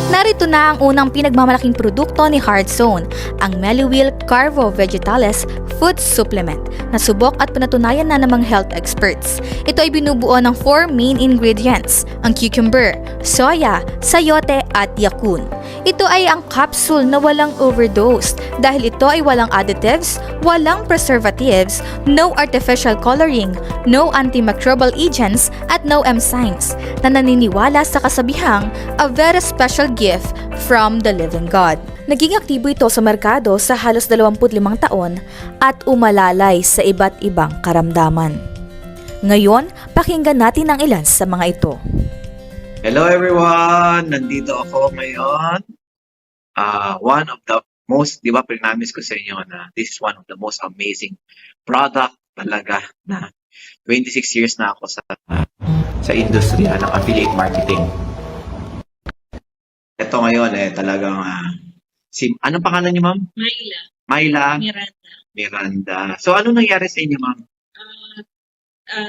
Narito na ang unang pinagmamalaking produkto ni Heartzone, ang Meliwheel Carvo Vegetalis Food Supplement, na subok at pinatunayan na namang health experts. Ito ay binubuo ng 4 main ingredients, ang cucumber, soya, sayote at yakun. Ito ay ang capsule na walang overdose dahil ito ay walang additives, walang preservatives, no artificial coloring, no antimicrobial agents at no enzymes, na naniniwala sa kasabihang a very special gift from the living God. Naging aktibo ito sa merkado sa halos 25 taon at umalalay sa iba't ibang karamdaman. Ngayon, pakinggan natin ang ilan sa mga ito. Hello everyone! Nandito ako ngayon. One of the most, di ba, pinamis ko sa inyo na this is one of the most amazing product talaga na 26 years na ako sa industriya ng affiliate marketing. Ito ngayon talagang anong pangalan niyo, ma'am? Myla. Myla Miranda. So ano nangyari sa inyo, ma'am?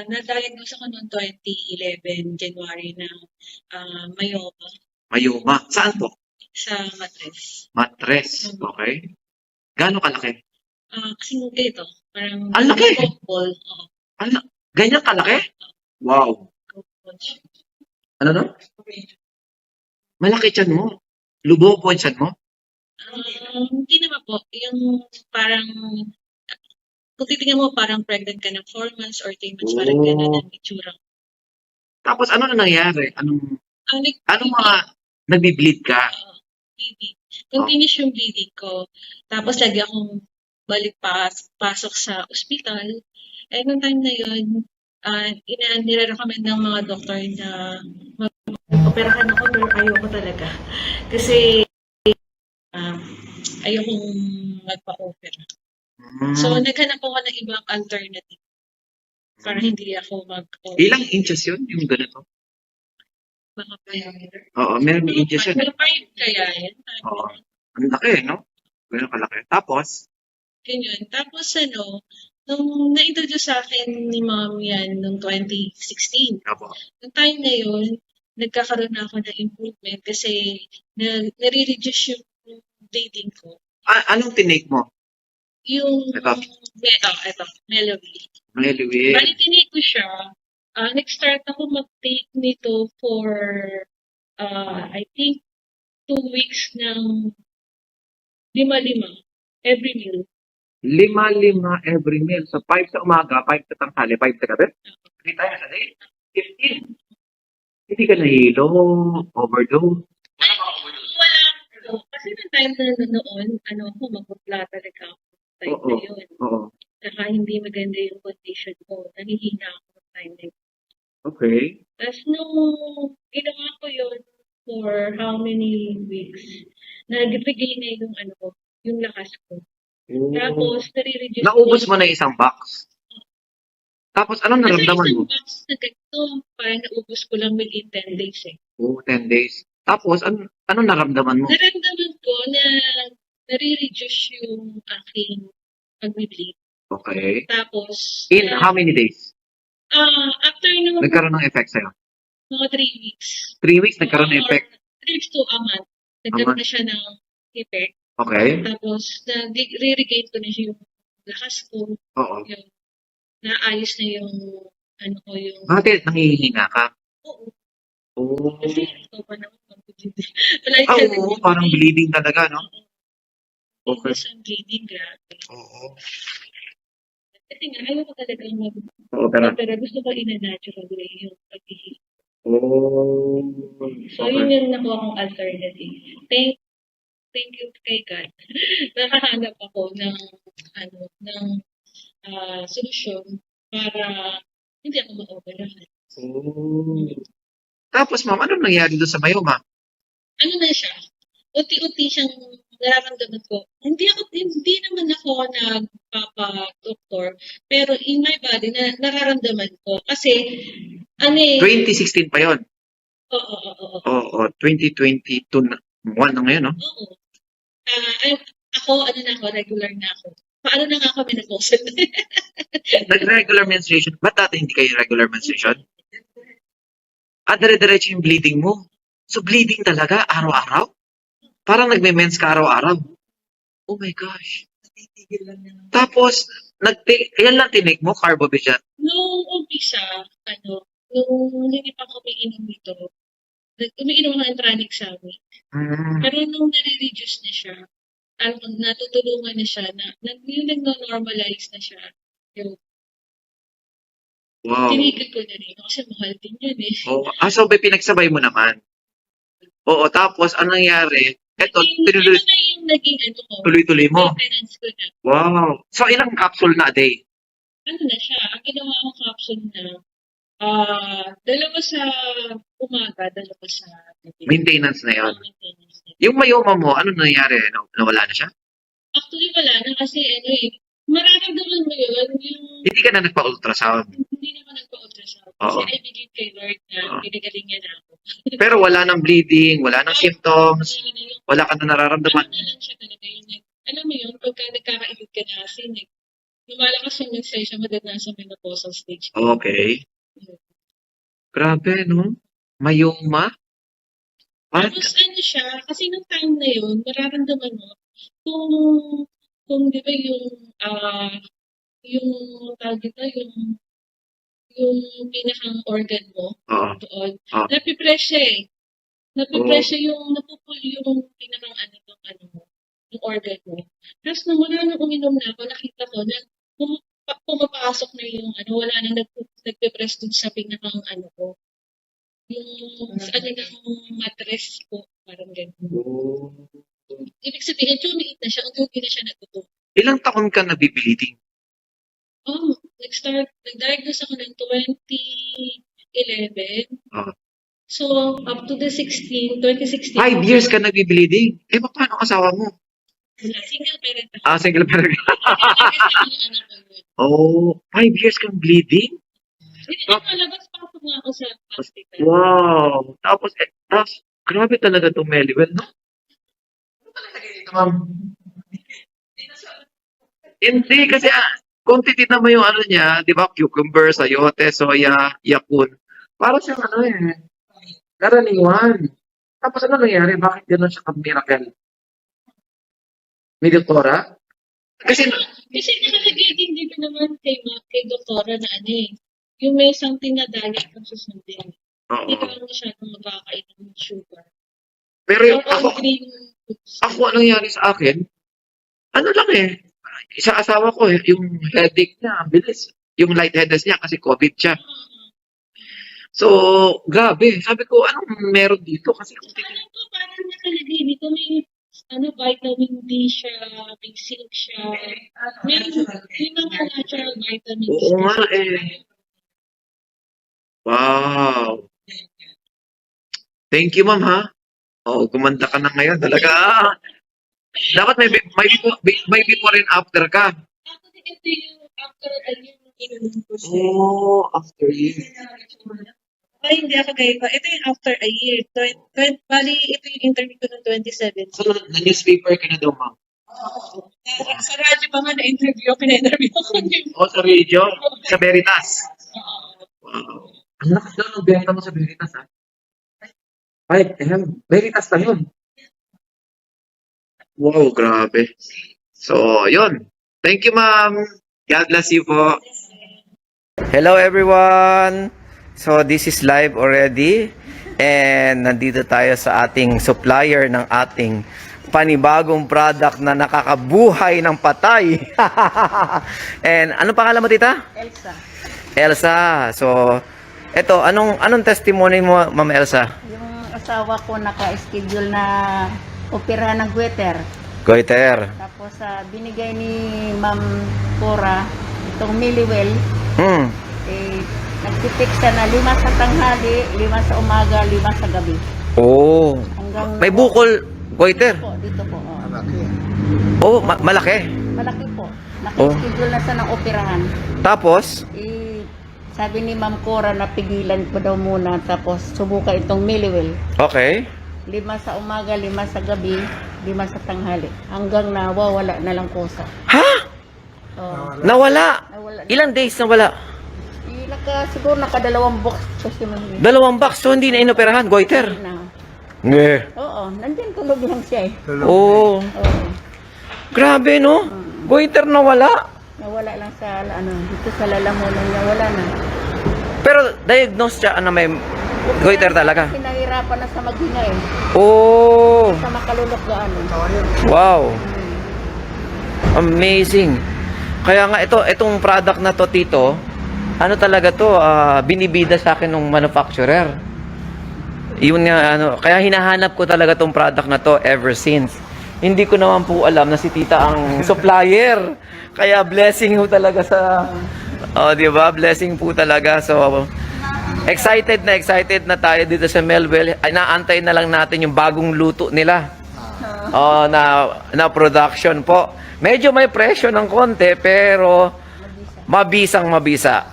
Na-diagnose ako noong 2011, January, na myoma Mayoma. Saan po? sa matres. Matres. Okay. Gaano kalaki? Kasi ito, parang Ang laki! ball. Oo. Ganyan kalaki? Wow. Ball. Ano no? Malaki tiyan mo. Lubog po ang tiyan mo. Hindi naman po. Yung parang, kung titingnan mo, parang pregnant ka ng 4 months or 3 months, parang gano'n ang itsura. Tapos ano na nangyari? Anong Ang mga nagbi-bleed ka? bleeding. Continuous yung bleeding ko. Tapos lagi akong pasok sa ospital. Eh, nung time na yun, nire-recommend ng mga doktor na mag-operahan ako, pero ayoko talaga. Kasi ayokong magpa-opera. So, naghanap ako ng ibang alternative para hindi ako mag-opera. Ilang inches yun? Yung ganito? Mga diameter. Oo, meron inches yun. Mga 5 kaya yan. Oo. Ang laki, no? Ganun kalaki. Tapos, Ganyan. Tapos nung na-introduce sa akin ni mom yan noong 2016, ako. noong time na yun, nagkakaroon na ako ng improvement kasi nare-reduce yung bleeding ko. Anong tinake mo? Yung, Ito. ito, Meliwheel. Meliwheel. Bali, tinake ko siya. Nag-start ako mag-take nito for, I think, 2 weeks ng 5-5 every meal. 5 every meal. So, 5 sa umaga, 5 sa tanghali, 5 sa gabi. 3 times a day. 15. Hindi ka nahilo, overdose. Wala. Kasi nung time na noon, magpapla talaga ako. Time Oo. na yun. Oo. Saka hindi maganda yung condition ko. Nanihina ako ng time na yun. Okay. Tapos nung ginawa ko yun for how many weeks, nag-regain na yung lakas ko. Tapos, nare-reduce Naubos ko. mo na isang box. Tapos, anong Kasi naramdaman isang mo? box na ganito, parang naubos ko lang within 10 days eh. Oo, 10 days. Tapos, anong naramdaman mo? Naramdaman ko na nare-reduce yung aking pag-bleed. Okay. Tapos, In how many days? after nung Nagkaroon ng effect sa'yo? mga 3 weeks. 3 weeks nagkaroon ng effect. 3 weeks to a month. Nagkaroon na siya ng effect. Okay. Tapos, re-regain ko na yung lakas ko. Oo. Yung, naayos na yung, yung... Bakit nangihina ka? Oo. Oo. Kasi, ito pa naman. Oo, parang bleeding talaga, no? Okay. Okay. Yung bleeding, grabe. Oo. Kasi nga, ayaw ko talagang Oo, pero... pero gusto ko in a natural way yung pag-ihip. Oo. So, yun yung nakuha kong alternative. Thank you kay God. Nakahanap ako ng solusyon para hindi ako ma-operahan. Oo. Tapos, ma'am, anong nangyari doon sa myoma? Ano na siya? Unti-unti siyang nararamdaman ko. Hindi naman ako nagpapa-doktor, pero in my body, nararamdaman ko. Kasi, 2016 pa yon. Oo. Oo, 2022 na. 1 na ngayon, no? Oo. Ako, regular na ako. Paano na nga ako menopausal? Nag-regular menstruation. Ba't dati hindi kayo regular menstruation? Dire-diretso yung bleeding mo. So, bleeding talaga, araw-araw? Parang nagme-mens ka araw-araw. Oh my gosh. Tapos, yan lang tinik mo, Carbovision. Nung umpisa, nung hindi pa ako umiinom nito, umiinom ako ng Tranic sa amin. Mm. Pero nung nare-reduce na siya, natutulungan na siya, yung nag-normalize na siya, yung Wow. tinigil ko na rin. Kasi mahal din yun eh. Oh, so may pinagsabay mo naman. Oo, tapos anong nangyari? Eto, Yun na yung naging tuloy-tuloy mo. maintenance ko na. Wow. So, ilang capsule na a day? Ano na siya, ang ginawa ko capsule na, dalawa sa umaga, dalawa sa gabi. Maintenance na yon. Maintenance na. Yung mayoma mo, ano nangyari? Nawala na siya? Actually, wala na kasi mararamdaman mo yun, yung Hindi ka na nagpa-ultrasound. hindi naman nagpa-ultrasound. Kasi Oo. I believe kay Lord na Oo. pinagaling niya na ako. Pero wala nang bleeding, wala nang symptoms, Wala na yung, wala ka na ano nararamdaman. na lang siya talaga yung, alam mo yun, pagka nagkakaedad ka na kasi, lumalakas yung menstruation mo dahil nasa menopausal stage. Okay. Grabe, no? Mayoma? Parang, Tapos ano siya, kasi nung time na yun, mararamdaman mo, kung di ba yung tawag dito, yung pinakang organ mo, oo. doon, Oo. napipress siya eh. Napipress siya napupul yung pinakang yung organ mo. Tapos nung wala nang uminom na ako, nakita ko na pumapasok na yung wala nang nagpipress dun sa pinakang ko. Yung sa ng mattress ko, parang gano'n. Oh. Ibig sabihin, tumiit na siya, unti na siya natuto. Ilang taon ka nabibleeding? Nag-diagnose ako ng 2011. Oh. So, up to the 2016. 5 years ka nabibleeding? Eh, paano asawa mo? Wala, single parent ako. Single parent ka. Kasi yung anak ko yun. Oh, 5 years kang bleeding? Hindi nakalabas pa ako nga ako sa hospital. Wow! Tapos, grabe talaga itong Meliwell, no? Ano ba nalagay dito, ma'am? Hindi, kasi kung titinan mo yung niya, di ba, cucumber, sayote, soya, yakun. Para siyang karaniwan. Tapos ano nangyari? Bakit gano'n siya ka-miracle? May doktora? Kasi nakalagay din dito naman kay doktora na yung may something na diet kang susundin. Hindi ka lang masyadong magkakainom ng sugar. Pero Or all green foods. ako, anong nangyari sa akin? Ano lang sa asawa ko, yung headache niya, ang bilis. Yung lightheadedness niya kasi COVID siya. So, grabe. Sabi ko, anong meron dito? Kasi kung Parang nakalagay dito, may vitamin D siya, may zinc siya, may mga natural vitamins. Oo nga Wow. Thank you, ma'am, ha? Oo, gumanda ka na ngayon. Talaga. Dapat may before and after ka. Ako din ito yung after inumin ko siya. Oh, after year. Ay, hindi ako ganito. Ito yung after a year. Bali, ito yung interview ko noong 2017. So, na-newspaper ka na daw, ma'am? Sa radyo pa nga na-interview ako O, sa radio? Sa Veritas? Oo. Wow. Ang lakas daw ng benta mo sa Veritas, ha? Ay, Veritas na yun. Wow, grabe. So, yun. Thank you, ma'am. God bless you po. Hello, everyone. So, this is live already. And nandito tayo sa ating supplier ng ating panibagong product na nakakabuhay ng patay. And ano pangalan mo, tita? Elsa. Elsa. So, eto, anong testimony mo, Ma'am Elsa? Yung asawa ko naka-schedule na operahan ng goiter. Goiter. Tapos binigay ni Ma'am Cora itong Miliwell. Nagtitix na 5 sa tanghali, 5 sa umaga, 5 sa gabi. Oh. Hanggang May bukol goiter. Dito po. Oh, malaki. Malaki po. Naka-schedule na siya ng operahan. Tapos, Sabi ni Ma'am Cora na pigilan ko daw muna tapos subukan itong Miliwell. okay. 5 sa umaga, 5 sa gabi, 5 sa tanghali. Hanggang nawawala na lang kusa. Ha? Nawala. Nawala. Ilang days nawala? Siguro naka 2 box kasi man. 2 box. So, hindi na inoperahan. Goiter. Na. Oo, nandyan tulog lang siya eh. Oo. Oo. Grabe, no? Goiter na wala. Nawala lang sa, dito sa lalamunan niya, wala na. Pero diagnose siya na may goiter talaga. Kasi nahirapan na sa maghinga eh. Oh, Sa makalulok gaano. wow. Amazing. Kaya nga itong product na to, Tito, ano talaga to, binibida sa akin ng manufacturer. Yun nga, kaya hinahanap ko talaga tong product na to ever since. Hindi ko naman po alam na si Tita ang supplier. Kaya blessing po talaga sa, di ba? Blessing po talaga. So, excited na tayo dito sa Melwell. Ay, naantay na lang natin yung bagong luto nila. Na production po. Medyo may presyo ng konti, pero mabisa.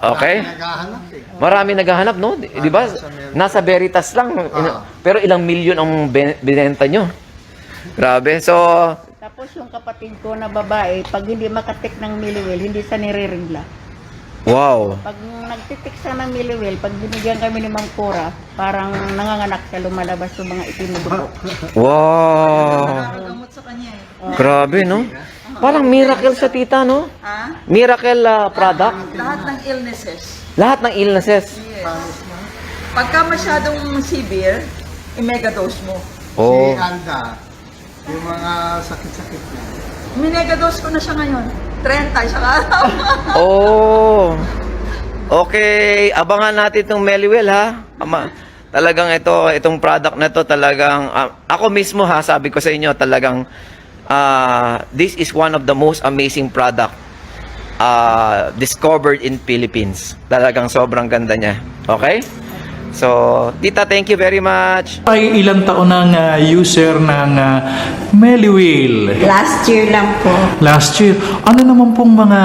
Okay? Marami naghahanap, no? Di ba? Nasa Veritas lang. Pero ilang milyon ang binenta nyo. Grabe. So, Tapos yung kapatid ko na babae, pag hindi makatik ng Miliwil, hindi siya niriringla. wow. Pag nagtitik siya ng Miliwil, pag binigyan kami ni Mang Cora, parang nanganganak siya, lumalabas yung mga itim na dugo. Wow. Grabe, no? Parang miracle sa Tita, no? Miracle product. Lahat ng illnesses. Lahat ng illnesses. Pagka masyadong severe, i-megadose mo. Oh. Si Alda, yung mga sakit-sakit niya. Minegadose ko na siya ngayon. 30 sa araw. Oh. Okay, abangan natin itong Melwell, ha? Talagang itong product na to talagang ako mismo, ha, sabi ko sa inyo, talagang this is one of the most amazing product discovered in Philippines. Talagang sobrang ganda niya. Okay? So, Tita, thank you very much. Ay ilang taon ng user ng Melwell? Last year lang po. Last year. Ano naman pong mga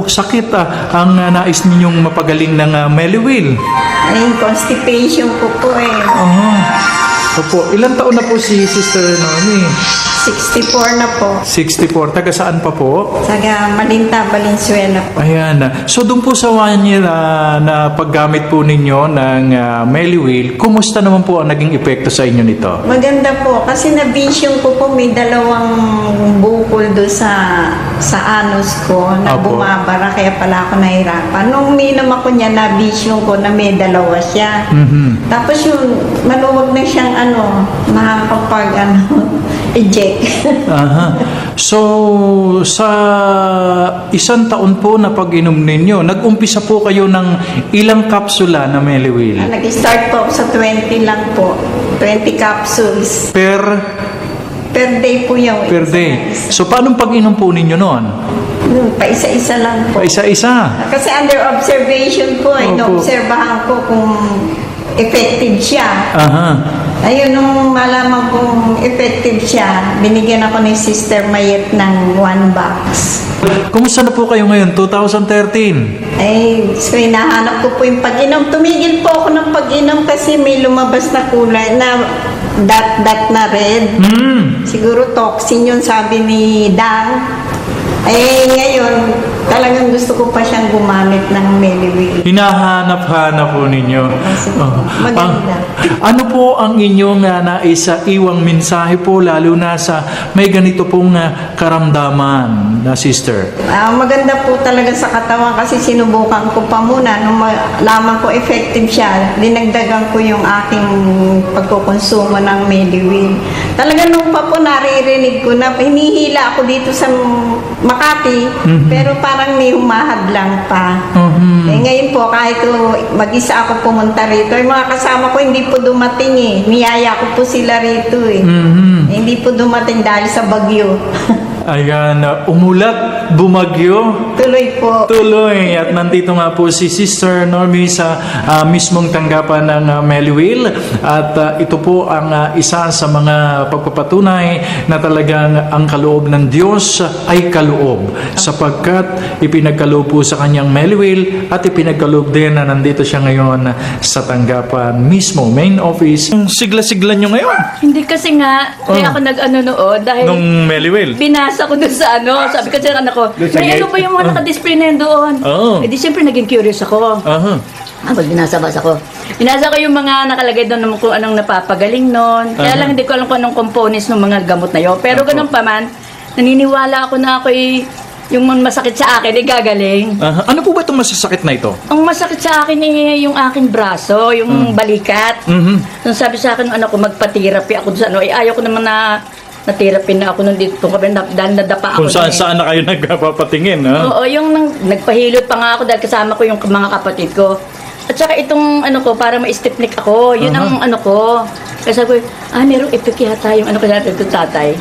sakit ang nais ninyong mapagaling ng Melwell? Ay, constipation ko po eh. Opo. Ilang taon na po si Sister Noemi? 64 na po. 64. Taga saan pa po? Saga Malinta, Valenzuela po. Ayan. So, doon po sa 1 year na paggamit po ninyo ng Melwell, kumusta naman po ang naging epekto sa inyo nito? Maganda po kasi na-vision ko po may dalawang bukol do sa anus ko na Opo. bumabara kaya pala ako nahirapan. Nung uminom ako niya, na-vision ko na may dalawa siya. Mhm. Tapos yung maluwag na siyang makakapag eject. Aha. So, sa 1 taon po na pag-inom ninyo, nag-umpisa po kayo ng ilang kapsula na Melwell? Nag-start po ako sa 20 lang po. 20 capsules. Per Per day po yung day. So, paano pag-inom po ninyo noon? Pa isa-isa lang po. Isa-isa. Kasi under observation po, Opo. ino-obserbahan ko kung effective siya. Aha. Ayun, nung malaman kong effective siya, binigyan ako ni Sister Mayet ng 1 box. Kumusta na po kayo ngayon? 2013? Ay, so hinahanap ko po yung pag-inom. Tumigil po ako ng pag-inom kasi may lumabas na kulay na dot na red. Siguro toxin yun, sabi ni Dang. Eh, ngayon, talagang gusto ko pa siyang gumamit ng Melwell. Hinahanap-hanap po ninyo. Maganda. Ano po ang inyong iwang mensahe po lalo na sa may ganito pong karamdaman na sister? Maganda po talaga sa katawan kasi sinubukan ko pa muna. Nung malaman ko effective siya, dinagdagan ko yung aking pagkukonsumo ng Melwell. Talaga nung pa po naririnig ko na hinihila ako dito sa Makati, pero parang may humahadlang pa. Eh, ngayon po, kahit mag-isa ako pumunta rito, yung mga kasama ko hindi po dumating eh. Niyaya ko po sila rito eh. Hindi po dumating dahil sa bagyo. Ayan, umulat, bumagyo, Tuloy po. tuloy. At nandito nga po si Sister Noemi sa mismong tanggapan ng Melwell. At ito po ang isa sa mga pagpapatunay na talagang ang kaloob ng Diyos ay kaloob. Sapagkat ipinagkaloob po sa kanyang Melwell at ipinagkaloob din na nandito siya ngayon sa tanggapan mismo, main office. Sigla-sigla nyo ngayon Hindi kasi nga, kaya ako nag-ano noon dahil nung Melwell. binasa ko doon sa sabi ko sa anak ko, Doon sa may gate? ano pa yung mga nakadisplay na yun doon. Oo. Eh di siyempre naging curious ako. Aha. Pag binasa-basa ko. Binasa ko yung mga nakalagay doon naman kung anong napapagaling noon. Kaya lang hindi ko alam kung anong components ng mga gamot na yun. Pero ganun pa man, naniniwala ako na ako'y yung masakit sa akin, gagaling. Ano po ba itong masasakit na ito? Ang masakit sa akin yung aking braso, yung balikat. Nung sabi sa akin ng anak ko, magpa-therapy ako sa ano, ayaw ko naman na therapy na ako nung dito kami dahil nadapa ako. Kung saan na kayo nagpapatingin, ha? Oo, yung nagpahilot pa nga ako dahil kasama ko yung mga kapatid ko. At saka itong ano ko, para ma-stepnik ako, yun ang ano ko. Kasi sabi ko, merong epic yata yung ano ko natin itong tatay.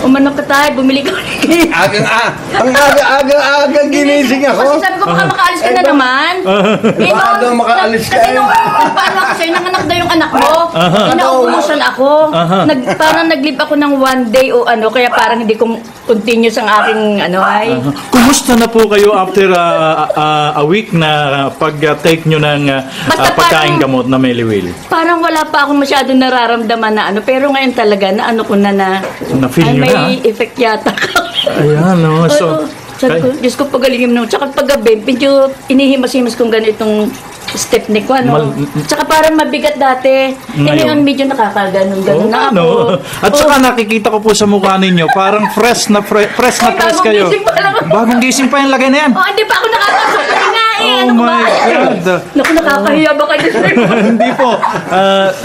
Umano ka tayo, bumili ka ulit. Ang aga ginising ako. Kasi sabi ko, baka makaalis ka na naman. Baka daw makaalis ka. Kasi nung paano ako sa'yo, nanganak daw yung anak mo. Inaubusan ako. Parang nag-live ako ng 1 day o ano, kaya parang hindi ko continuous ang aking ano ay. Kumusta na po kayo after a week na pag-take nyo ng Basta pagkain parang- gamot na Meliwil? Parang wala pa akong masyadong nararamdaman na ano, pero ngayon talaga na ano ko na Na-feel ay, nyo may na? effect yata. Ayan, no? So, Oo. Sabi ko, Diyos ko pagalingin mo. Tsaka paggabi, medyo inihimas-himas kong ganitong step ni ko, ano. Tsaka parang mabigat dati. Ngayon medyo nakakaganon-ganon na ako. At saka nakikita ko po sa mukha ninyo, parang fresh na Ay, bagong kayo. gising pa lang. Bagong gising pa yung lagay na yan. Oh, hindi pa ako nakakasok. Hindi nga eh. Oh Ano ko ba? my God. Naku, nakakahiya ba kayo? Hindi po.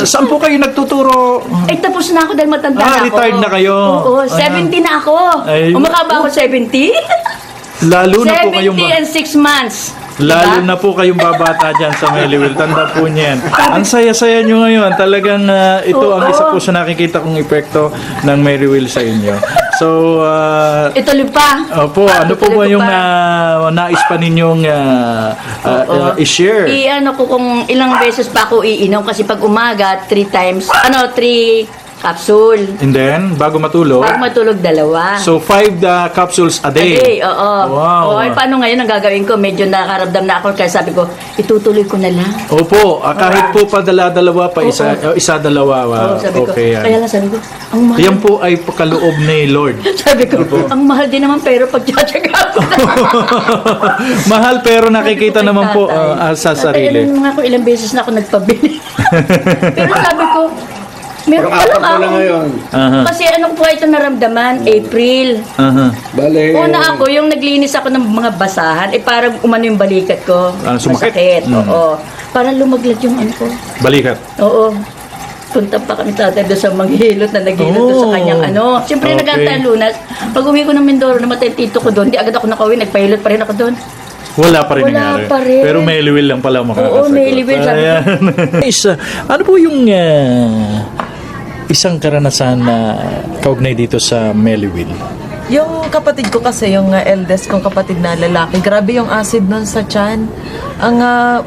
Saan po kayo nagtuturo? Eh, tapos na ako dahil matanda na ako. Retired na kayo. Oo, 70 na ako. Ay. Umakaba ako 70? Lalo na po 70 kayong and 6 months. lalo Diba? na po kayong babata dyan sa Meliwil. Tanda po niyan. Ang saya-saya nyo ngayon. Talagang ito ang isa po sa nakikita kong epekto ng Meliwil sa inyo. So, Ituloy pa. opo, ano po ba Tuloy ko yung pa. nais pa ninyong i-share? I-ano ko kung ilang beses pa ako iinom kasi pag umaga, 3 capsule. And then, bago matulog, Pag matulog, 2. so 5 capsules a day. Okay, oo. Wow. Oo, paano ngayon ang gagawin ko? Medyo nakaramdam na ako kaya sabi ko, itutuloy ko na lang. Opo, kahit po pa dalawa pa, isa-dalawa. Oo, sabi ko. Okay yan. Kaya lang sabi ko, ang mahal. Yan po ay pakaloob ni Lord. Sabi ko, ang mahal din naman pero pag tsatsaga ko na. Mahal pero nakikita naman po sa sarili. Kaya ako ilang beses na ako nagpabili. Pero sabi ko, meron pa lang ako. ngayon. Kasi ano po ito naramdaman? April. Bale. Una ako, yung naglinis ako ng mga basahan, parang umano yung balikat ko. Sumakit? Masakit, oo. Parang lumaglag yung ano ko. Balikat. Oo. Punta pa kami tatay doon sa manghilot na naghilot doon sa kanyang ano. Siyempre Okay. nagkanta ang Lunas. Pag uwi ko ng Mindoro, namatay yung tito ko doon. Di agad ako nakauwi, nagpahilot pa rin ako doon. Wala pa rin Wala nangyari. pa rin. Pero Meliwil lang pala makakasagot. Oo, Meliwil, sabi ko. Ayan. Guys, ano po yung isang karanasan na kaugnay dito sa Meliwil? Yung kapatid ko kasi, yung eldest kong kapatid na lalaki, grabe yung acid nun sa tiyan. Ang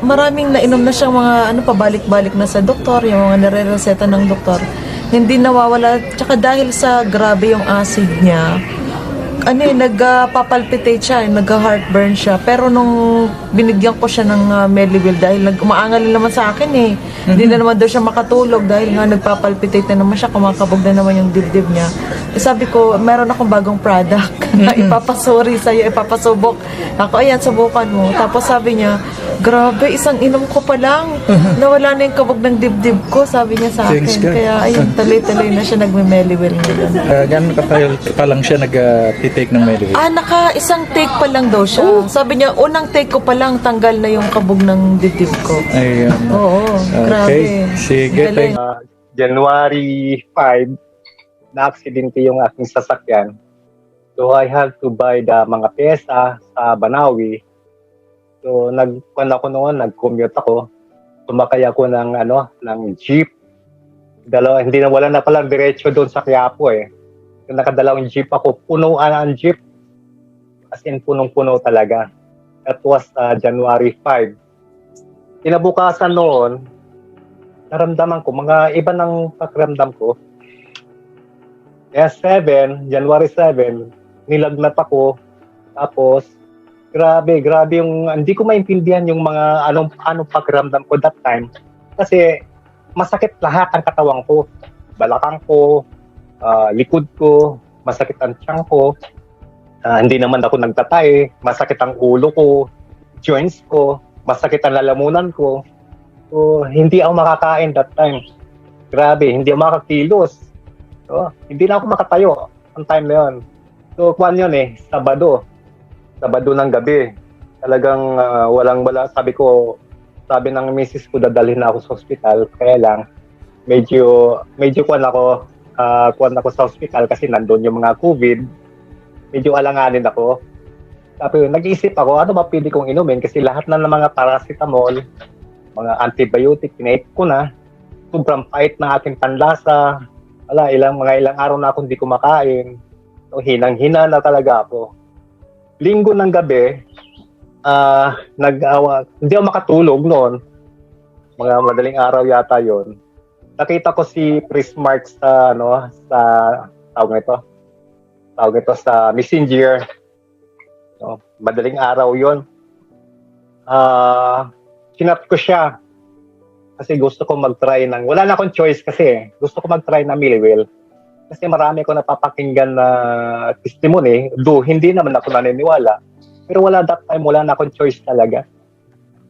maraming nainom na siyang mga pabalik-balik na sa doktor, yung mga nare-reseta ng doktor. Hindi nawawala. Tsaka dahil sa grabe yung acid niya, nagpapalpitate siya, nag-heartburn siya. Pero nung binigyan ko siya ng Meliwil dahil umaangal naman sa akin eh. Hindi na naman daw siya makatulog dahil nga nagpapalpitate na naman siya, kumakabog na naman yung dibdib niya. Sabi ko, meron akong bagong product na ipapasuri sa'yo, ipapasubok. Ako, ayan, subukan mo. Tapos sabi niya, grabe, isang inom ko pa lang. Nawala na yung kabog ng dibdib ko, sabi niya sa akin. Thanks, God. Kaya ayun, tuloy-tuloy na siya nagme-Meliwil ngayon. Gano'n pa lang siya nag-take ng Meliwil? Isang take pa lang daw siya. Sabi niya, unang take ko pa lang, tanggal na yung kabog ng dibdib ko. Ayun. Oo, grabe. Sige, Galing. January 5, na-aksidente yung aking sasakyan. So I have to buy the mga pyesa sa Banawi. So nag-commute ako. Sumakay ako ng jeep. Hindi na wala na palang diretso doon sa Quiapo eh. Yung nakadalawang jeep ako, punuan ang jeep. As in punong-puno talaga. That was January 5. Kinabukasan noon, naramdaman ko, mga iba ng pakiramdam ko. Kaya January 7, nilagnat ako. Tapos, grabe yung, hindi ko maintindihan yung mga anong pakiramdam ko that time. Kasi, masakit lahat ang katawan ko. Balakang ko, likod ko, masakit ang tiyan ko. Hindi naman ako nagtatay, masakit ang ulo ko, joints ko, masakit ang lalamunan ko. So, hindi ako makakain that time. Grabe, hindi ako makakilos. So, hindi na ako makatayo ang time na yun. So, kwan yun Sabado ng gabi. Talagang walang-wala. Sabi ng misis ko, dadalhin na ako sa hospital. Kaya lang, medyo kwan ako sa hospital kasi nandun yung mga COVID. Medyo alanganin ako. Tapos nag-iisip ako, ano ba pwede kong inumin? Kasi lahat na ng mga paracetamol, mga antibiotic, pinaip ko na. Sobrang pait ng aking panlasa. Mga ilang araw na akong hindi kumakain. So, hinang-hina na talaga ako. Linggo ng gabi, hindi ako makatulog noon. Mga madaling araw yata yon. Nakita ko si Prismark sa tawag ito sa Messenger. No, madaling araw yon. Sinat ko siya kasi gusto ko mag-try wala na akong choice kasi gusto ko mag-try ng Miliwil. Kasi marami ko napapakinggan na testimony, hindi naman ako naniniwala. Pero wala na akong choice talaga.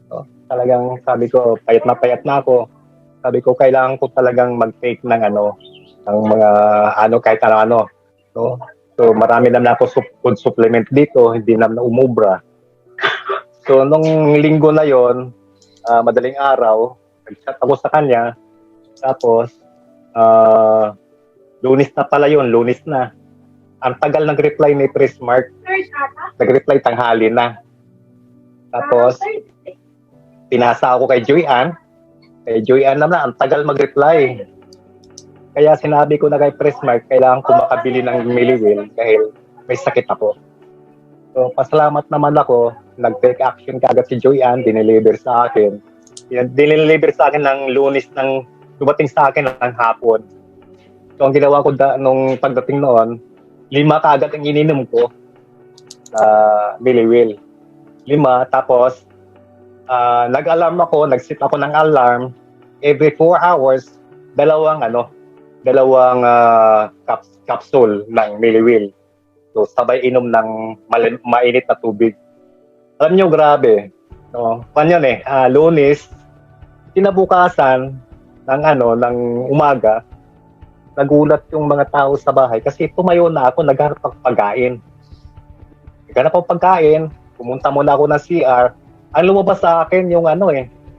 So, talagang sabi ko, payat na ako. Sabi ko, kailangan ko talagang mag-take ng mga kahit ano. So marami naman ako food supplement dito, hindi naman umubra. So, nung linggo na yon, madaling araw, nag-chat ako sa kanya. Tapos, Lunes na pala yun, Lunes na. Ang tagal nag-reply ni Prismark. Nag-reply tanghali na. Tapos, pinasa ako kay Joyanne. Kay Joyanne naman, ang tagal mag-reply. Kaya sinabi ko na kay Prismark, kailangan ko makabili ng Miliwil dahil may sakit ako. So, pasalamat naman ako. Nag-take action kagad si Joyanne, dineliver sa akin. Dineliver sa akin ng Lunes, dumating sa akin ng hapon. So, ang ginawa ko nung pagdating noon, 5 kaagad ang ininom ko sa Miliwil. 5, tapos nag-alarm ako, nag-set ako ng alarm. Every 4 hours, dalawang capsule ng Miliwil. So, sabay inom ng mainit na tubig. Alam nyo, grabe. No? Lunes, kinabukasan ng umaga, nagulat yung mga tao sa bahay kasi tumayo na ako, naghanap ng pagkain. Pumunta muna ako ng CR. Ang lumabas sa akin yung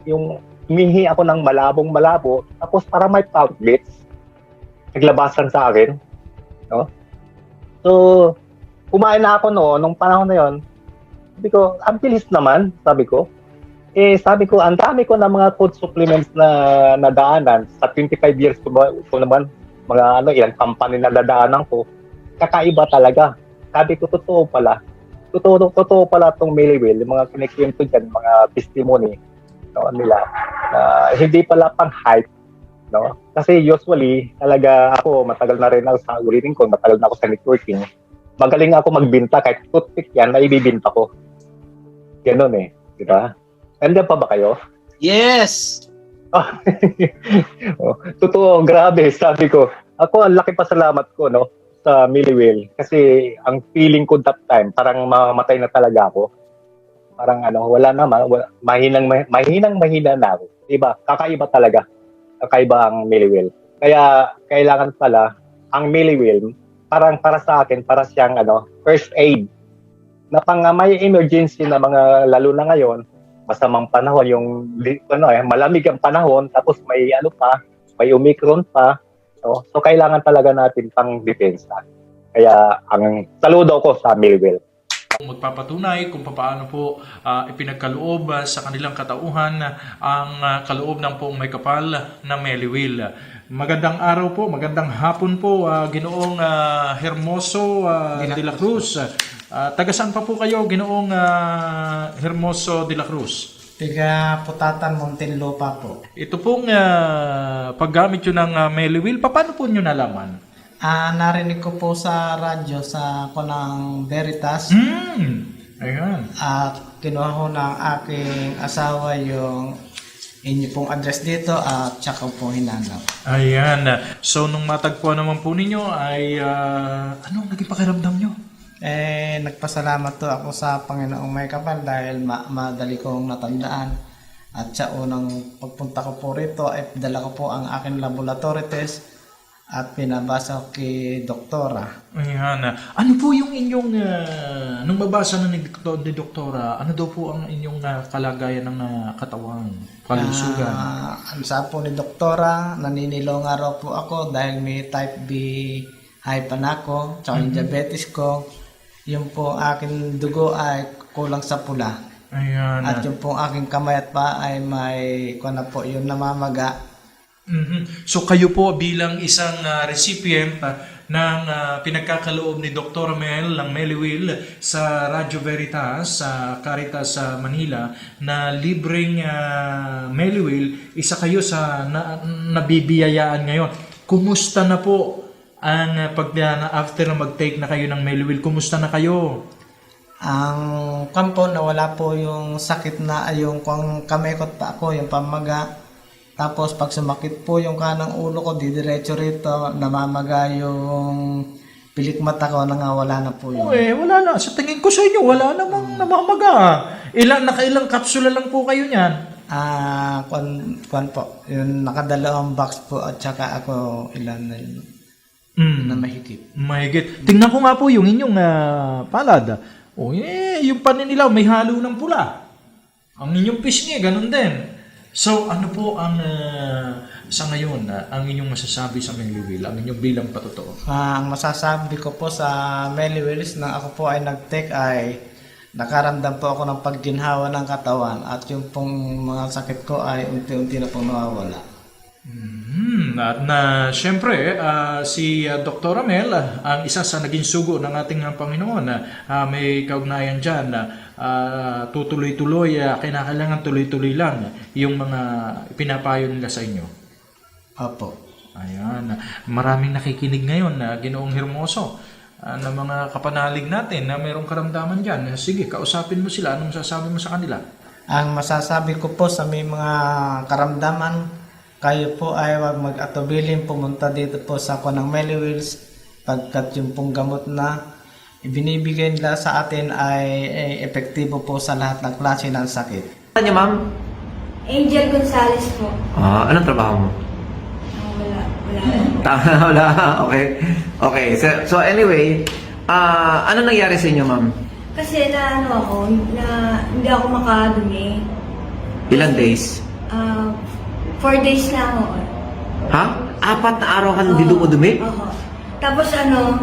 yung humihi ako ng malabong-malabo, tapos para may poutlets, naglabasan sa akin. No? So, kumain na ako nung panahon na yon. Sabi ko, ang bilis naman, sabi ko. Sabi ko, ang dami ko na mga food supplements na nadaanan. Sa 25 years ko naman, mga ilang company na dadaanan ko, kakaiba talaga. Sabi ko, totoo pala. Totoo pala itong Miliwil, yung mga kinikwento dyan, mga testimony nila, hindi pala pang hype. No? Kasi usually, talaga ako, matagal na rin ako sa ulitin ko, matagal na ako sa networking. Magaling ako magbinta, kahit toothpick yan, na ibibinta ko. Ganun di ba? Nandiyan pa ba kayo? Yes! Totoo, grabe, sabi ko. Ako, ang laki pasalamat ko, sa Miliwil. Kasi, ang feeling ko that time, parang mamatay na talaga ako. Parang wala naman, mahina na ako. Diba? Kakaiba talaga. Kakaiba ang Miliwil. Kaya, kailangan pala, ang Miliwil, parang para sa akin, para siyang, first aid. Na pang may emergency na mga, lalo na ngayon, masamang panahon, yung malamig ang panahon, tapos may may Omicron pa. So kailangan talaga natin pang depensa. Kaya ang saludo ko sa Miliwil. Magpapatunay kung paano po ipinagkaloob sa kanilang katauhan ang kaloob ng poong may kapal na Miliwil. Magandang araw po, magandang hapon po, Ginoong Hermoso de la Cruz. Taga saan pa po kayo, Ginoong Hermoso de la Cruz? Taga Putatan, Muntinlupa po. Ito pong paggamit yun ng Miliwil, paano po nyo nalaman? Narinig ko po sa radyo sa Konang Veritas. Ayan. At kinuha ko ng aking asawa yung inyo pong address dito at tsaka po hinanap. Ayan. So, nung matagpuan naman po ninyo ay anong naging pakiramdam nyo? Nagpasalamat to ako sa Panginoong May Kapal dahil madali kong natandaan. At sa unang pagpunta ko po rito ay dala ko po ang aking laboratory test at pinabasa ko kay doktora. Ayan. Ano po yung inyong, nung mabasa na ni Doktora, ano daw po ang inyong kalagayan ng katawan? Kalusugan? Ang sabi po ni doktora, naninilo nga raw po ako dahil may type B hyper na ako, tsaka yung diabetes ko. Yung po aking dugo ay kulang sa pula. Ayan. At yung po aking kamay at paa ay may po yung namamaga. So kayo po bilang isang recipient ng pinagkakaloob ni Dr. Mel ng Meliwil sa Radyo Veritas sa Caritas sa Manila na libreng Meliwil, isa kayo sa nabibiyayaan ngayon. Kumusta na po ang after na mag-take na kayo ng Meliwil, kumusta na kayo? Ang kampo na wala po yung sakit na yung kamay ko pa ako, yung pamaga. Tapos pag sumakit po yung kanang ulo ko, didiretso rito, namamaga yung pilik mata ko, wala na po yun. Wala na. Sa tingin ko sa inyo, wala namang namamaga. Nakailang kapsula lang po kayo niyan? Kwan po. Yung nakadalawang box po at saka ako ilan na yun. Na mahigit. Mahigit. Tingnan ko nga po yung inyong palad. Yung paninilaw, may halo ng pula. Ang inyong pisngi, ganun din. So, ano po ang sa ngayon ang inyong masasabi sa Meliwil, ang inyong bilang patotoo? Ang masasabi ko po sa Meliwil na ako po ay nag-take ay nakaramdam po ako ng pagginhawa ng katawan at yung pong mga sakit ko ay unti-unti na pong nawawala. At na siyempre si Dr. Mel ang isa sa naging sugo ng ating Panginoon may kaugnayan dyan tutuloy-tuloy kinakailangan tuloy-tuloy lang yung mga pinapayo nila sa inyo. Apo. Ayan, maraming nakikinig ngayon na Ginoong Hermoso na mga kapanalig natin na mayroong karamdaman dyan. Sige, kausapin mo sila. Anong masasabi mo sa kanila? Ang masasabi ko po sa may mga karamdaman, kayo po ay wag mag-atubiling pumunta dito po sa Konang Meliwils pagkat yung pong gamot na ibinibigay nila sa atin ay epektibo po sa lahat ng klase ng sakit. Ano niyo, ma'am? Angel Gonzalez po. Anong trabaho mo? Wala. Okay. So anyway, ano nangyari sa inyo, ma'am? Kasi hindi ako makadumi. Ilang days? 4 days na ako. Ha? 4 na araw ka hindi dumudumi? Oo. Tapos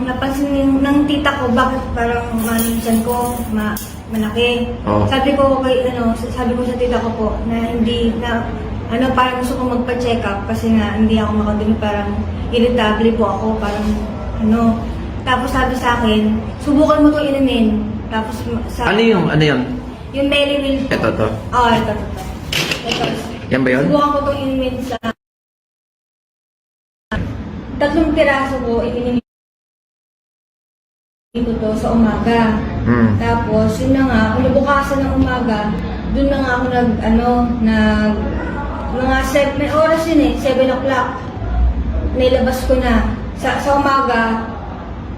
napansin ng tita ko, bakit parang minsan ko malaki. Oh. Sabi ko sa tita ko po na hindi na parang gusto ko magpa-check up kasi nga hindi ako makadumi, parang irritable po ako, parang Tapos sabi sa akin, subukan mo 'to inumin. Tapos Ano yun? Yung Meliwil po. Ito. Oo, ito. Yan ba yun? Subukan ko itong inumin sa 3 piraso ko, inumin ko to sa umaga. Tapos, yun na nga, kinabukasan ng umaga, dun na nga ako may oras yun 7 o'clock. Nailabas ko na. Sa umaga,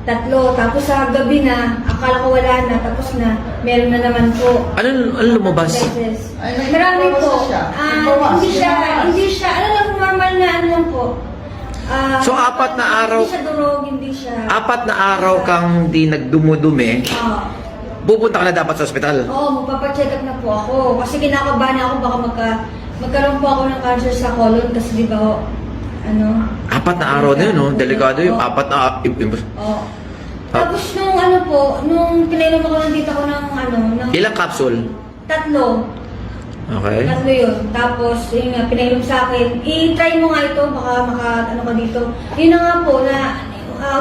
3. Tapos sa gabi na, akala ko wala na, tapos na, meron na naman po. Ano lumabas? Marami po. Hindi siya, normal na lang po. So, 4 na araw? Hindi siya durog, hindi siya. 4 na araw kang di nagdumudumi, pupunta ka na dapat sa ospital? Oo, magpapacheck up na po ako. Kasi kinakabahan ako, baka magkaroon po ako ng cancer sa colon kasi di ba, 4 na araw na yun, no? Delikado yun. 4 na... Oo. Tapos nung pinainom ako ng tita ko ng Ilang capsule? 3. Okay. 3 yun. Tapos, yun nga, pinainom sa akin. I-try mo nga ito, baka ka dito. Yun na nga po, na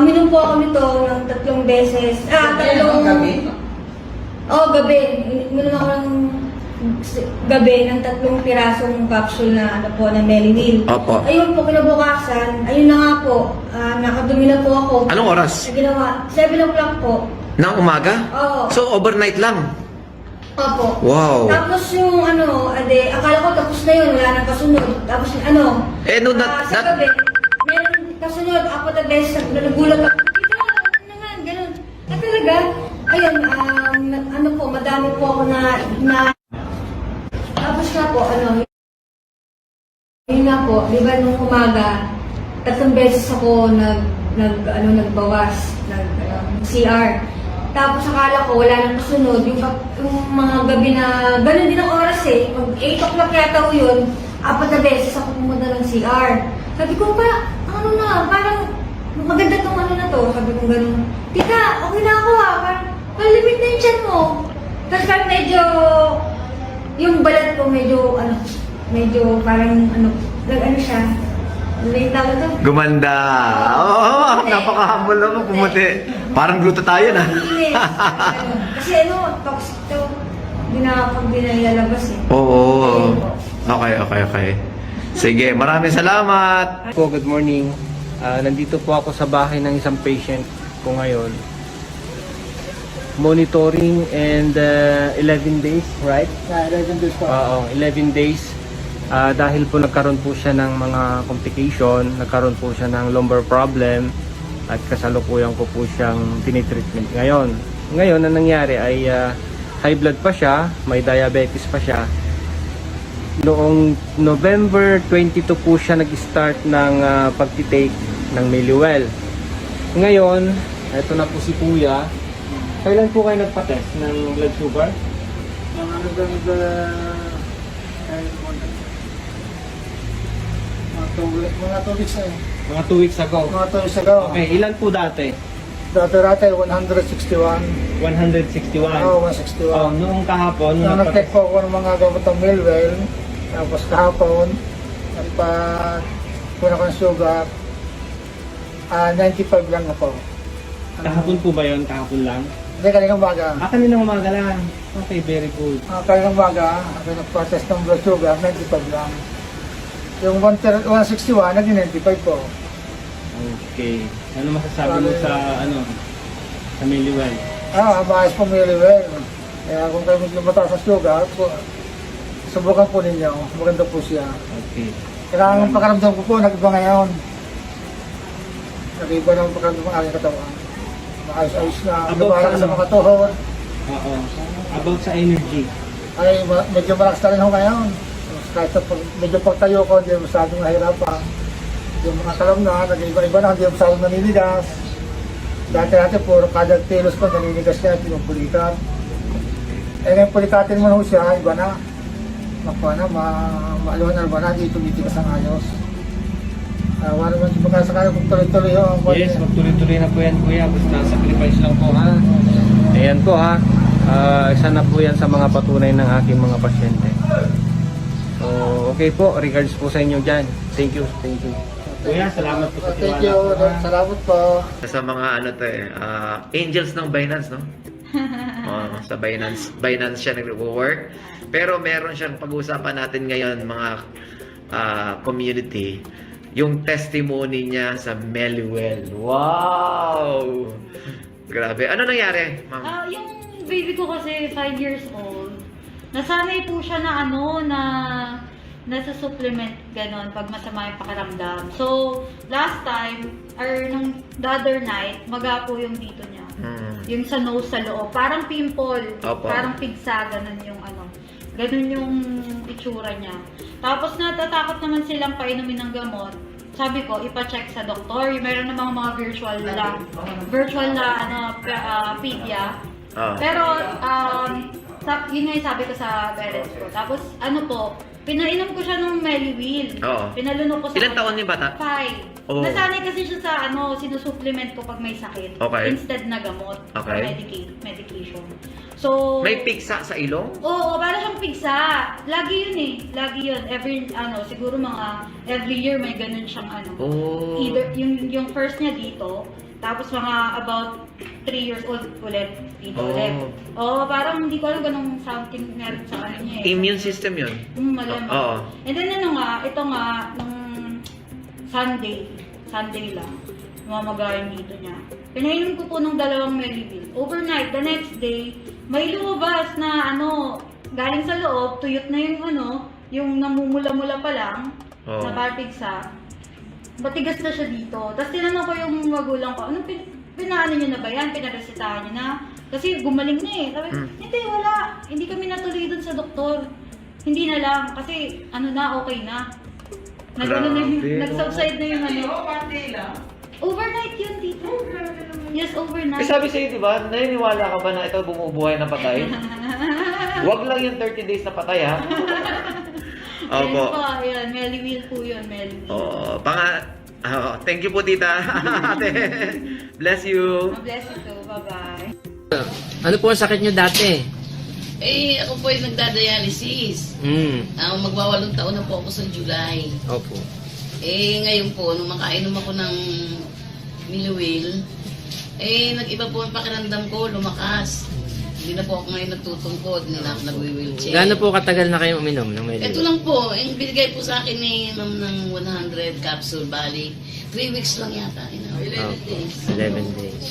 uminom po ako nito ng 3 beses. 3... Gabi? Oo, gabi. Uminom ako ng gabi ng 3 pirasong capsule na na Meliwil. Opo. Ayun po, kinabukasan. Ayun na nga po, nakadumi na po ako. Anong oras? Ginawa, 7 o'clock po. Ng umaga? Oo. So, overnight lang? Opo. Wow. Tapos yung akala ko tapos na yun, wala nang kasunod. Tapos sa gabi, meron kasunod, 4 na beses, nagulat ako. Ganun. Talaga, Tapos nga po, yun nga po, di ba nung umaga, 3 beses ako nagbawas, CR. Tapos akala ko wala nang kasunod, yung mga gabi na, ganun din ang oras eh, pag 8 o'clock yata ko yun, 4 na beses ako pumunta ng CR. Sabi ko pa, parang maganda tong na to, sabi ko ganun. Tita, okay na ako parang malimit na yung tiyan mo. Tapos parang medyo, yung balat ko medyo parang siya. May tawag to? Gumanda. Oo, napaka-humble naman, pumuti. Parang glutathione na. Kasi toxic to. Hindi na ilalabas eh. Oo. Okay. Sige, maraming salamat. Good morning. Nandito po ako sa bahay ng isang patient ko ngayon. Monitoring and 11 days, right? 11 days po. 11 days. Dahil po nagkaroon po siya ng mga complication, nagkaroon po siya ng lumbar problem at kasalukuyan ko po siyang tinitreatment ngayon. Ngayon, ang nangyari ay high blood pa siya, may diabetes pa siya. Noong November 22 po siya nag-start ng pagtitake ng Meliwell. Ngayon, eto na po si Kuya. Kailan po kayo nagpa-test ng blood sugar? Mga 2 weeks na eh. Mga 2 weeks ago. Mga 2 weeks ago. Okay, ilan po dati? Dati 161. 161. Oo, 161. Oh, noong kahapon, Nung nag-take po ako ng mga gamot ng Meliwell, tapos kahapon, nagpa-kuna ko ng sugar, 95 lang ako. kahapon po ba yun? Kahapon lang? Hindi, kaninang umaga. Kaninang umaga lang. Okay, very good. Kaninang umaga, ako nagpa-test ng blood sugar, 95 lang. Yung 161, naging 95 po. Okay. Ano masasabi mo sa sa Meliwell? Maayos po Meliwell. Kaya kung kayo medyo mataas sa sugar, subukan po ninyo. Maganda po siya. Okay. Kaya ang pakaramdam ko po, nag-iba ngayon. Nag-iba na ang pakaramdam ng aking katawan. Maayos-ayos na. Lumayan sa mga tuhod. Oo. About sa energy. Ay, medyo malakas na rin ako ngayon. Kahit medyo pagtayo ko, hindi masyadong nahirapan. Yung mga kalam na, nag-iba-iba na, hindi masyadong naninigas. Dati puro kada kilos ko, naninigas niya, pinupulitan. Ngayon pulitatin mo na siya, iba na. Maaluhan na ba na, hindi tumitigas ang ayos. Wala naman yung pagkasakaya kung tuloy-tuloy ho. Yes, magtuloy-tuloy na po yan, Kuya. Basta sacrifice lang po, ha? Ayan po, ha? Isa na po yan sa mga patunay ng aking mga pasyente. So, okay po. Regards po sa inyo dyan. Thank you. Kuya, salamat po sa tiwala. Thank you. Salamat po. Sa mga angels ng Binance, no? Sa Binance siya nag-work. Pero meron siyang pag-uusapan natin ngayon, mga community, yung testimony niya sa Meliwell. Wow! Grabe. Ano nangyari, ma'am? Yung baby ko kasi 5 years old. Nasanay po siya na nasa supplement, ganon, pag masama yung pakiramdam. So, last time, or nung the other night, maga po yung dito niya. Yung sa nose, sa loob. Parang pimple. Opo. Parang pigsa, ganon yung ganon yung itsura niya. Tapos natatakot naman silang painumin ng gamot. Sabi ko, ipa-check sa doktor. Meron namang mga virtual na pedia. Pero, yun nga yung sabi ko sa parents ko. Tapos, pinainom ko siya ng Meliwell. Pinalunok ko sa... Ilan taon yung bata? 5. Oh. Nasanay kasi siya sa sinusupplement ko pag may sakit. Okay. Instead na gamot. Okay. Medication. So... May pigsa sa ilong? Oo, para siyang pigsa. Lagi yun eh. Lagi yun. Siguro every year may ganun siyang Either, yung first niya dito, tapos mga about 3 years old ulit, dito ulit. Parang hindi ko alam ganung something meron sa niya eh. Immune system yun? Malamang. And then ito nga, nung Sunday lang, mamagayin dito niya. Pinainom ko po ng 2 Meliwell. Overnight, the next day, may lumabas na galing sa loob, tuyot na yung namumula-mula pa lang, na parpigsa. Matigas na siya dito. Tapos tinanong ko yung magulang ko, pinaano niyo na ba yan? Pinaresitahan niyo na? Kasi gumaling na eh. Sabi, hindi, wala. Hindi kami natuloy dun sa doktor. Hindi na lang. Kasi ano na, okay na. Nag-subside na yung ano. Overnight yun, tito. Yes, overnight. Sabi sa'yo, di ba, naniniwala ka ba na ito bumubuhay na patay? Huwag lang yung 30 days na patay, ha? Opo. Yes po, ayan. Melly Wheel po yun, Melly Wheel. Oo, thank you po, tita. Ate, bless you. Bless you too. Bye-bye. Ano po ang sakit nyo dati? Ako po ay nagdadialysis. Magwawalong taon na po ako sa July. Opo. Ngayon po, nung makainom ako ng Miliwil, nag-iba po ang pakiramdam ko, lumakas. Hindi na po ako ngayon nagtutungkod, hindi na ako nag-wheelchair. Gaano po katagal na kayo uminom ng Melly Ito Will? lang po, yung binigay po sa akin ng 100 capsule, bali. 3 weeks lang yata. 11 days. 11 days.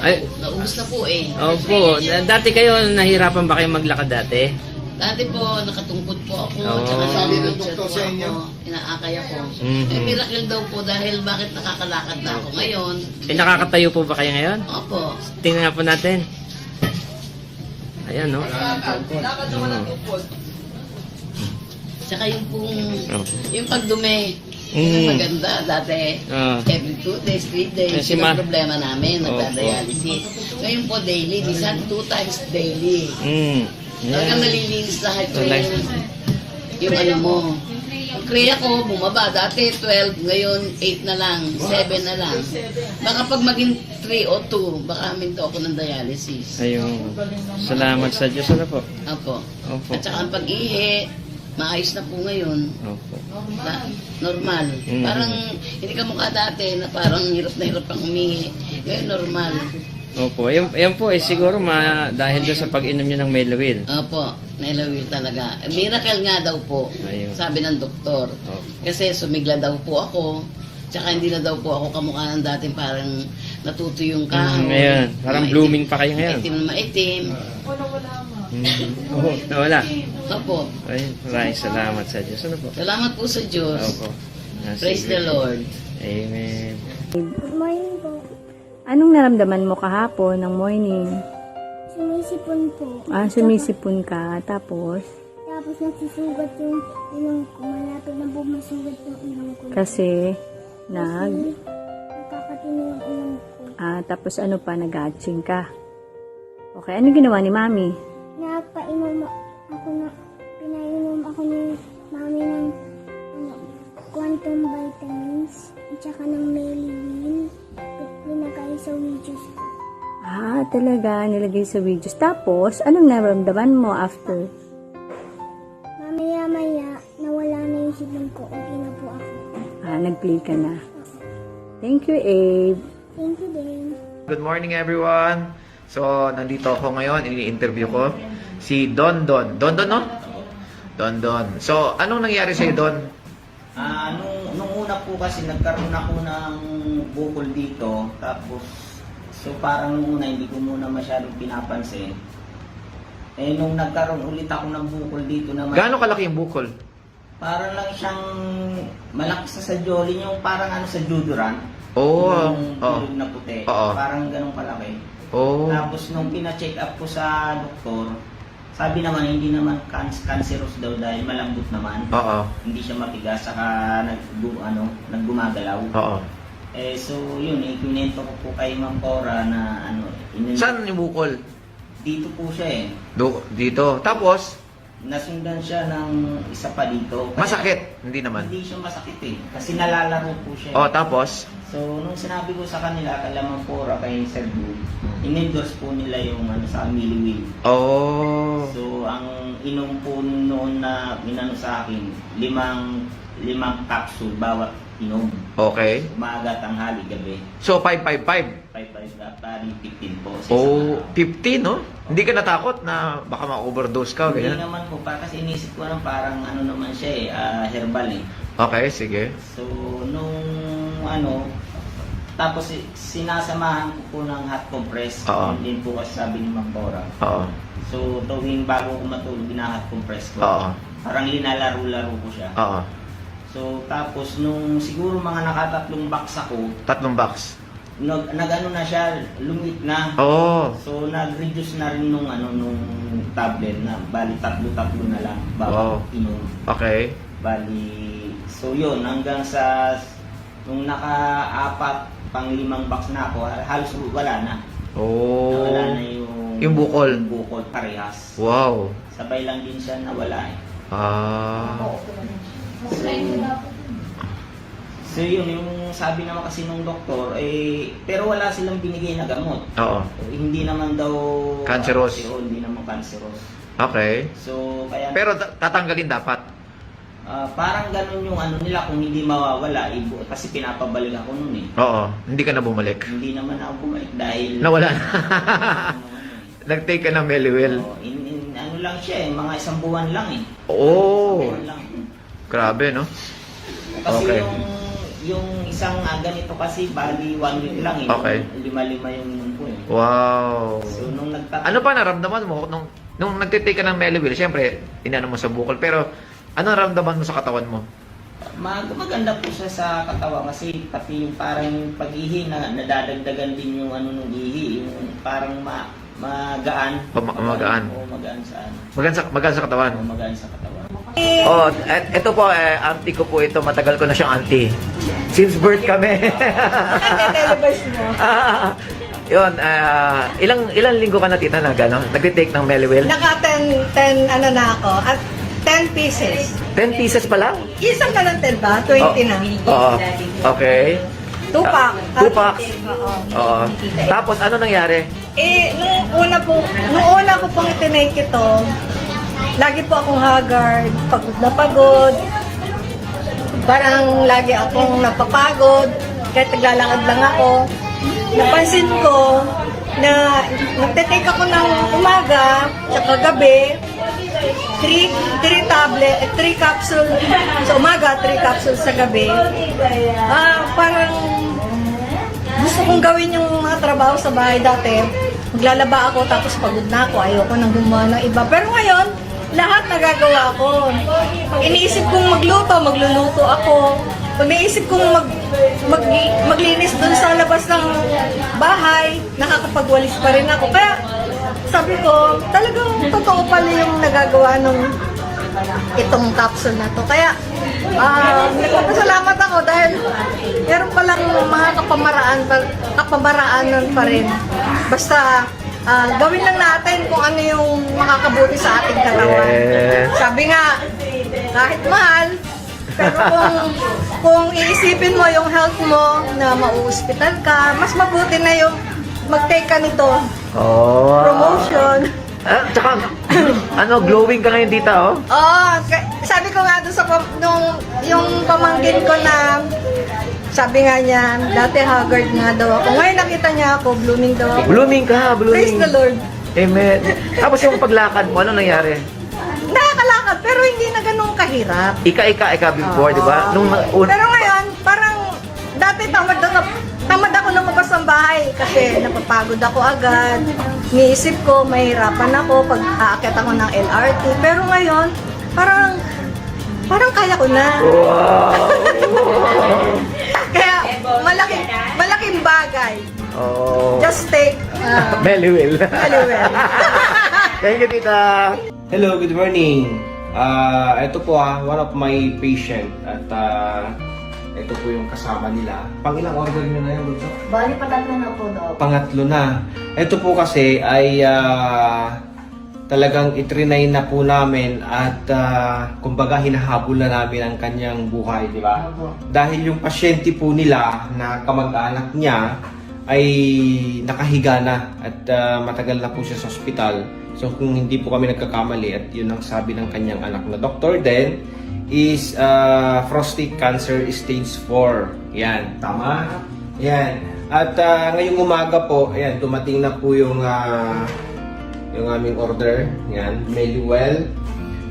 Ay, Naubos na po eh. opo. Dati kayo, nahirapan ba kayo maglakad dati? Dati po, nakatungkod po ako. Oo. Tsaka Sabi ng wheelchair doktor po sa inyo. ako. Inaakay ako. Mhm. Miracle daw po dahil bakit nakakalakad na ako ngayon. Nakakatayo po ba kayo ngayon? Opo. Tingnan nga po natin. Ayan, no? Tsaka yung pong, Opo. yung pagdumi. Maganda dati. Every 2 days, 3 days. Kasi Yun ang ma- problema namin, nagdadialysis. Ngayon po daily, minsan 2 times daily. Talagang nalilinis lahat ko yung ano mo. Ang kriya ko, bumaba. Dati 12, ngayon 8 na lang, 7 na lang. Baka pag maging 3 o 2, baka minto ako ng dialysis. Ayun. Salamat sa Diyos. Ano po? Opo. Opo. At saka ang pag-ihi, maayos na po ngayon. Opo. Normal. Parang hindi ka mukha dati na parang hirap na hirap kang umihi. Ngayon normal. Opo. Yan po, siguro dahil doon sa pag-inom nyo ng Melly Will. Opo, nailawil talaga. Miracle nga daw po, Ayun. sabi ng doktor. Kasi sumigla daw po ako, tsaka hindi na daw po ako kamukha ng dating parang natuto yung kahoy. Ngayon, parang Maitim- blooming pa kayo ngayon. Maitim na maitim. Oo, nawala. Opo, Ayun, maraming salamat sa Diyos. Ano po? salamat po sa Diyos. Opo. Praise the Lord. Amen. Good morning po. Anong naramdaman mo kahapon ng morning? Sumisipon po. Sumisipon ka, tapos Tapos nagsusugat yung ilong ko. Malapit na po masugat yung ilong ko. kasi Nakakatino yung ilong ko. tapos ano pa, nag-atching ka. Okay, ano ginawa ni Mami? Pinainom ako ni mami ng quantum vitamins at saka ng Melly Wheel. Pinagay sa videos ko. Talaga, nilagay sa videos. Tapos, anong naramdaman mo after? Mamaya-maya, nawala na yung sipon ko. Okay na po ako. Nag-play ka na. Thank you, Abe. Thank you din. Good morning, everyone. So, nandito ako ngayon, ini-interview ko si Don. Don, no? Don. So, anong nangyari sa'yo, Don? Nung una po kasi nagkaroon ako ng bukol dito, tapos so parang nung una hindi ko muna masyadong pinapansin. Nung nagkaroon ulit ako ng bukol dito naman. Gaano kalaki yung bukol? Parang lang siyang malakas na sa jolly, yung parang sa deodorant. Oo. Yung bilog na puti. Oo. Parang ganun kalaki. Oo. Tapos nung pina-check up ko sa doktor, sabi naman hindi naman cancerous daw dahil malambot naman. Oo. Hindi siya matigas, saka naggumagalaw. Oo. So yun, kinento ko po kay Ma'am Cora na Saan yung bukol? dito po siya Dito. Tapos, nasundan siya ng isa pa dito. masakit? Hindi naman. Hindi siya masakit kasi nalalaro po siya. Oh, tapos? So nung sinabi ko sa kanila, kay Ma'am Cora, kay Sir Boo, in-endorse po nila yung sa Melly Wheel. Oh. So ang inom po noon na inano sa akin, limang capsule bawat inom. Okay. Umaga, tanghali, gabi. So, 555. 15 po. Oh, 15, no? Hindi ka natakot na baka ma-overdose ka? Hindi Ganyan? naman po, kasi inisip ko lang parang naman siya herbal Okay, sige. So, nung tapos sinasamahan ko po ng hot compress. Oo. Din po kasi sabi ni Ma'am Cora. Oo. So, tuwing bago ko matulog, hot compress ko. Oo. Parang linalaro-laro ko siya. Oo. So, tapos nung siguro mga nakatatlong box ako, 3 box. nag-ano na siya, lumit na. Oo. So nag-reduce na rin nung tablet na bali tatlo na lang bawat inom. Okay. Bali, so yun, hanggang sa nung naka-4 pang 5 box na ako, halos wala na. Oh. Nawala na Yung bukol. Yung bukol, parehas. Wow. Sabay lang din siya nawala eh. So yun, yung sabi naman kasi nung doktor, pero wala silang binigay na gamot. Oo. Hindi naman daw Cancerous. hindi naman cancerous. Okay. So kaya Pero tatanggalin dapat. parang ganun yung nila kung hindi mawawala, kasi pinapabalik ako nun eh. Oo. Hindi ka na bumalik. Hindi naman ako bumalik dahil Nawala na. Nag-take ka ng Meliwell. ano lang siya mga 1 buwan lang eh. Oo. 1 buwan lang. Grabe, no? Kasi Okay. yung isang ganito kasi bali 1 week lang eh. Okay. 5 yung inom ko eh. Wow. So nung Ano pa naramdaman mo nung nagtitake ka ng Meliwell? Siyempre, inano mo sa bukol. Pero, ano naramdaman mo sa katawan mo? Maganda po siya sa katawan kasi pati yung parang yung pag-ihi na nadadagdagan din yung nung ihi. Yung parang magaan. Magaan. Oo, magaan sa Magaan sa katawan. Oo, magaan sa katawan. Oh, ito po, auntie ko po ito. Matagal ko na siyang auntie. Since birth kami. Televise mo. Yun, ilang linggo ka na tita na gano'n? Nagtitake ng Meliwell? Naka 10 na ako. At 10 pieces. 10 pieces pa lang? Isang ka ng 10 ba? 20 na. Oo. Okay. 2 pack. 2 packs? Oo. Oo. Tapos, ano nangyari? Nung una ko pong itinake ito, lagi po akong haggard, pagod na pagod. Parang lagi akong napapagod, kahit naglalakad lang ako. Napansin ko na nagtitake ako ng umaga, tsaka gabi, 3 capsule sa umaga, 3 capsule sa gabi. Parang gusto kong gawin yung mga trabaho sa bahay dati. Maglalaba ako tapos pagod na ako. Ayoko nang gumawa ng iba. Pero ngayon, lahat nagagawa ko. Pag iniisip kong magluluto ako. Pag naisip kong maglinis dun sa labas ng bahay, nakakapagwalis pa rin ako. Kaya sabi ko, talagang totoo pala yung nagagawa ng itong capsule na to. Kaya nagpapasalamat ako dahil meron palang mga kapamaraanan pa rin. Basta gawin lang natin kung ano yung makakabuti sa ating katawan. Sabi nga, kahit mahal, pero kung iisipin mo yung health mo na mauuspital ka, mas mabuti na yung mag-take ka nito. Oh. Promotion. Tsaka, glowing ka ngayon dita, oh? Sabi ko nga doon yung pamangkin ko na, sabi nga niya, dati haggard nga daw ako. Ngayon nakita niya ako, blooming daw ako. Blooming ka, blooming. Praise the Lord. Amen. Tapos yung paglakad mo, ano nangyari? Nakakalakad, pero hindi na ganun kahirap. Ika before, di ba? Pero ngayon, parang dati tamad ako lumabas ng bahay kasi napapagod ako agad. Niisip ko, mahirapan ako pag aakyat ako ng LRT. Pero ngayon, parang kaya ko na. Wow! Kaya malaking bagay. Oh. Just take Meliwell. Meliwell. Thank you, tita. Hello, good morning. Ito po one of my patient at ito po yung kasama nila. Pangilang order nyo na yun, Bunso? Bali, patatlo na po, Dok. Pangatlo na. Ito po kasi ay talagang itrinay na po namin at kumbaga hinahabol na namin ang kanyang buhay, di ba? Dahil yung pasyente po nila na kamag-anak niya ay nakahiga na at matagal na po siya sa ospital. So kung hindi po kami nagkakamali at yun ang sabi ng kanyang anak na doktor din is prostate cancer stage 4. Yan, tama? Yan. At ngayong umaga po, ayan, dumating na po yung aming order. Yan, Meliwell.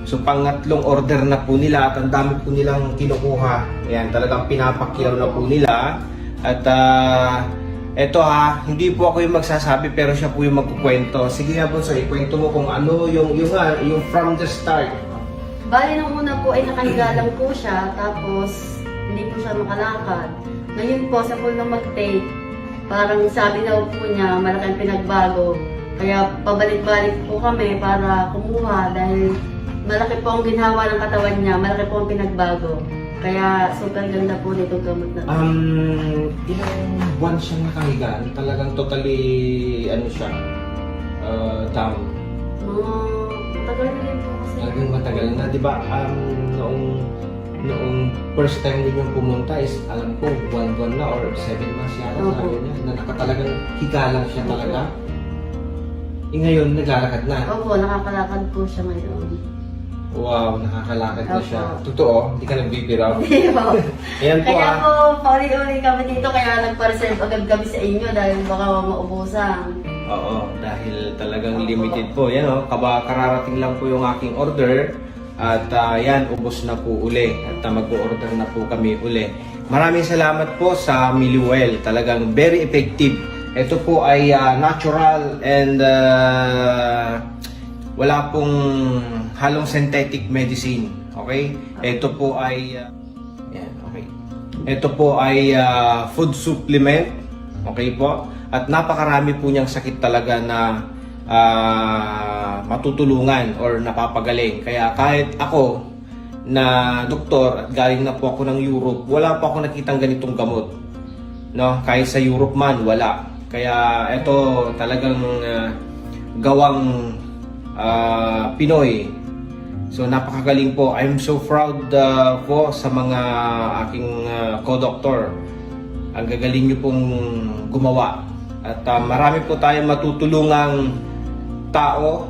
So pangatlong order na po nila at ang dami po nilang kinukuha. Ayan, talagang pinapakilaw na po nila. At eto hindi po ako yung magsasabi pero siya po yung magkukwento. Sige nga po, ikwento mo kung ano yung from the start. Bali, nung una po ay nakahiga lang po siya, tapos hindi po siya makalakad. Ngayon po, sa pool na mag-take, parang sabi daw po niya, malaking pinagbago. Kaya pabalik-balik po kami para kumuha dahil malaki po ang ginhawa ng katawan niya, malaki po ang pinagbago. Kaya super ganda po nito gamot na. Ilang buwan siyang nakahiga? Talagang totally, ano siya, down. Matagal na rin po kasi. Talagang matagal na, di ba? Noong first time din yung pumunta is, alam ko, 1 buwan na or 7 months yata, sabi niya, na nakatalagang higa lang siya talaga. Ngayon, naglalakad na. Opo, nakakalakad po siya ngayon. Wow, nakakalakad na Opo. siya. Totoo, hindi ka nagbibiraw. Hindi po. Ayan po Kaya po, pauli-uli kami dito, kaya nagpa-reserve agad kami sa inyo dahil baka maubusan. Oo, dahil talagang limited po. Yan o, kararating lang po yung aking order. At yan, ubos na po uli. At mag-order na po kami uli. Maraming salamat po sa Miliwell. Talagang very effective. Ito po ay natural and wala pong halong synthetic medicine. Okay? Ito po ay yan, okay. Ito po ay food supplement. Okay po? At napakarami po niyang sakit talaga na matutulungan or napapagaling. Kaya kahit ako na doktor at galing na po ako ng Europe, wala pa ako nakitang ganitong gamot. No? Kahit sa Europe man, wala. Kaya ito talagang gawang Pinoy. So napakagaling po. I'm so proud po sa mga aking co-doctor. Ang gagaling niyo pong gumawa. At marami po tayong matutulungang tao,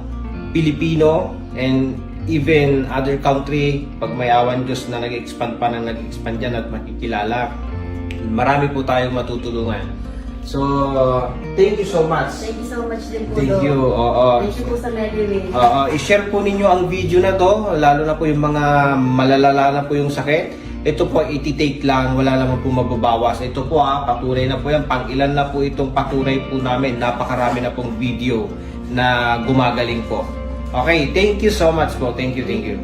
Pilipino, and even other country, pag may awan Diyos na nag-expand pa na nag-expand dyan at makikilala. Marami po tayong matutulungan. So, thank you so much. Thank you so much din po. Thank you. Thank you po sa Mediway. I-share po ninyo ang video na to, lalo na po yung mga malalala na po yung sakit. Ito po, iti-take lang, wala naman po mababawas. Ito po patunay na po yan. Pang-ilan na po itong patunay po namin. Napakarami na pong video na gumagaling po. Okay, thank you so much po. Thank you, thank you.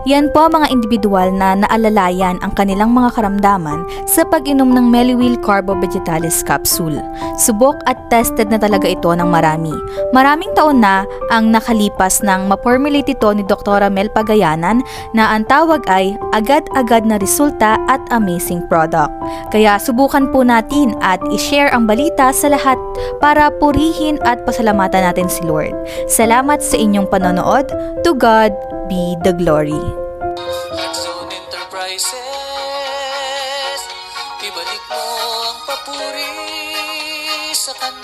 Yan po mga individual na naalalayan ang kanilang mga karamdaman sa pag-inom ng Meliwil Carbo Vegetalis Capsule. Subok at tested na talaga ito ng marami. Maraming taon na ang nakalipas nang ma-formulate ito ni Dr. Mel Pagayanan na ang tawag ay agad-agad na resulta at amazing product. Kaya subukan po natin at i-share ang balita sa lahat para purihin at pasalamatan natin si Lord. Salamat sa inyong panonood. To God be the glory. Hardzone Enterprises, ibalik mo ang papuri sa kanila.